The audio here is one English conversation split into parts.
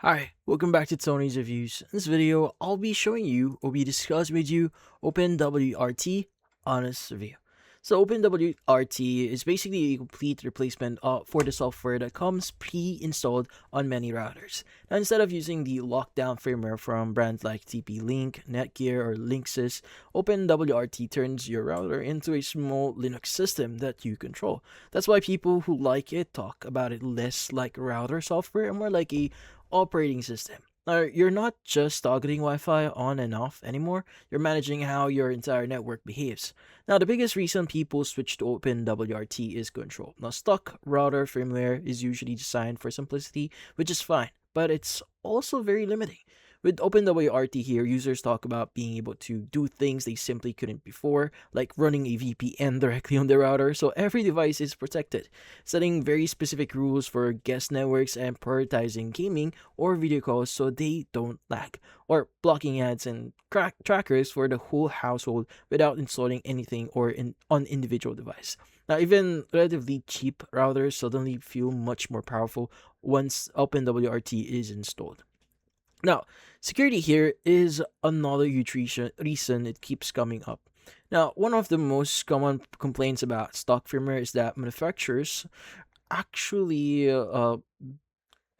Hi, welcome back to Tony's Reviews. In this video, I'll be showing you or be discussing with you OpenWrt Honest Review. So OpenWrt is basically a complete replacement for the software that comes pre-installed on many routers. Now, instead of using the lockdown firmware from brands like TP-Link, Netgear, or Linksys, OpenWrt turns your router into a small Linux system that you control. That's why people who like it talk about it less like router software and more like a operating system. Now, you're not just toggling Wi-Fi on and off anymore, you're managing how your entire network behaves. Now, the biggest reason people switch to OpenWrt is control. Now, stock router firmware is usually designed for simplicity, which is fine, but it's also very limiting. With OpenWrt here, users talk about being able to do things they simply couldn't before, like running a VPN directly on the router, so every device is protected, setting very specific rules for guest networks and prioritizing gaming or video calls so they don't lag, or blocking ads and trackers for the whole household without installing anything on individual device. Now, even relatively cheap routers suddenly feel much more powerful once OpenWrt is installed. Now, security here is another huge reason it keeps coming up. Now, one of the most common complaints about stock firmware actually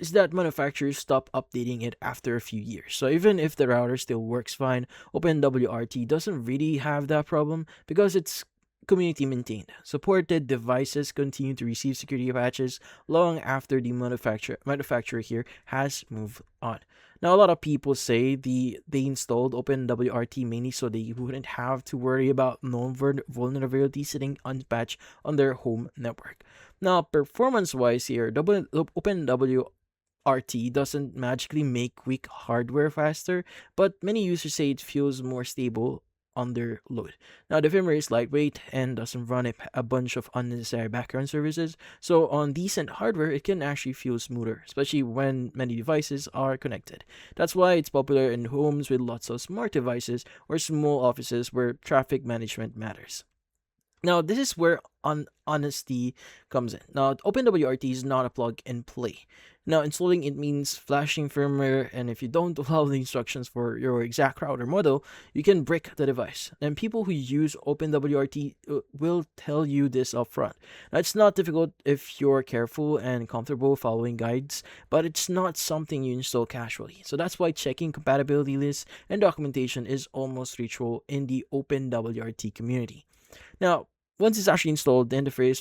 is that manufacturers stop updating it after a few years. So even if the router still works fine, OpenWrt doesn't really have that problem because it's community maintained. Supported devices continue to receive security patches long after the manufacturer here has moved on. Now, a lot of people say they installed OpenWrt mainly so they wouldn't have to worry about known vulnerabilities sitting unpatched on their home network. Now, performance-wise here, OpenWrt doesn't magically make weak hardware faster, but many users say it feels more stable under load. Now, the firmware is lightweight and doesn't run a bunch of unnecessary background services, so on decent hardware, it can actually feel smoother, especially when many devices are connected. That's why it's popular in homes with lots of smart devices or small offices where traffic management matters. Now, this is where honesty comes in. Now, OpenWrt is not a plug and play. Now, installing it means flashing firmware, and if you don't follow the instructions for your exact router model, you can brick the device. And people who use OpenWrt will tell you this upfront. Now, it's not difficult if you're careful and comfortable following guides, but it's not something you install casually. So that's why checking compatibility lists and documentation is almost ritual in the OpenWrt community. Now, once it's actually installed, the interface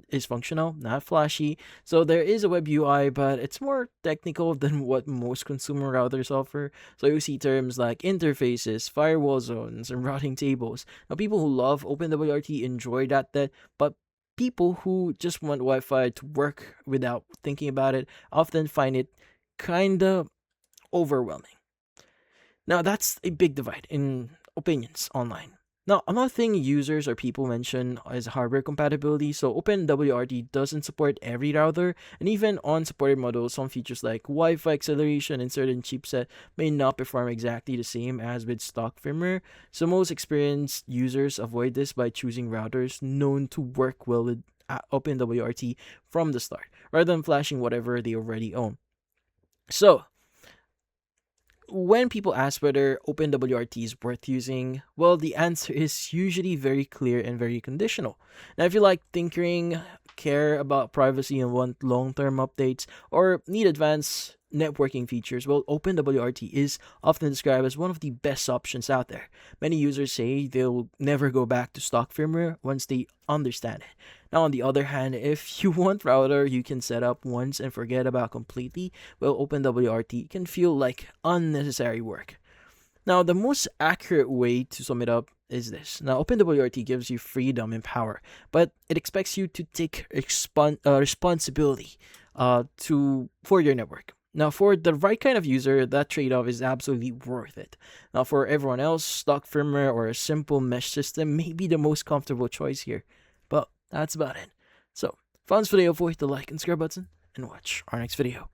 is functional, not flashy. So there is a web UI, but it's more technical than what most consumer routers offer. So you see terms like interfaces, firewall zones, and routing tables. Now, people who love OpenWrt enjoy that, but people who just want Wi-Fi to work without thinking about it often find it kinda overwhelming. Now, that's a big divide in opinions online. Now, another thing users or people mention is hardware compatibility. So, OpenWrt doesn't support every router, and even on supported models, some features like Wi-Fi acceleration and certain chipset may not perform exactly the same as with stock firmware. So, most experienced users avoid this by choosing routers known to work well with OpenWrt from the start, rather than flashing whatever they already own. So, when people ask whether OpenWrt is worth using, well, the answer is usually very clear and very conditional. Now, if you like tinkering, care about privacy, and want long-term updates, or need advanced networking features, well, OpenWrt is often described as one of the best options out there. Many users say they'll never go back to stock firmware once they understand it. Now, on the other hand, if you want router you can set up once and forget about completely, well, OpenWrt can feel like unnecessary work. Now, the most accurate way to sum it up is this. Now, OpenWrt gives you freedom and power, but it expects you to take responsibility for your network. Now, for the right kind of user, that trade-off is absolutely worth it. Now, for everyone else, stock firmware or a simple mesh system may be the most comfortable choice here. But that's about it. So, found this video, avoid the like and subscribe button, and watch our next video.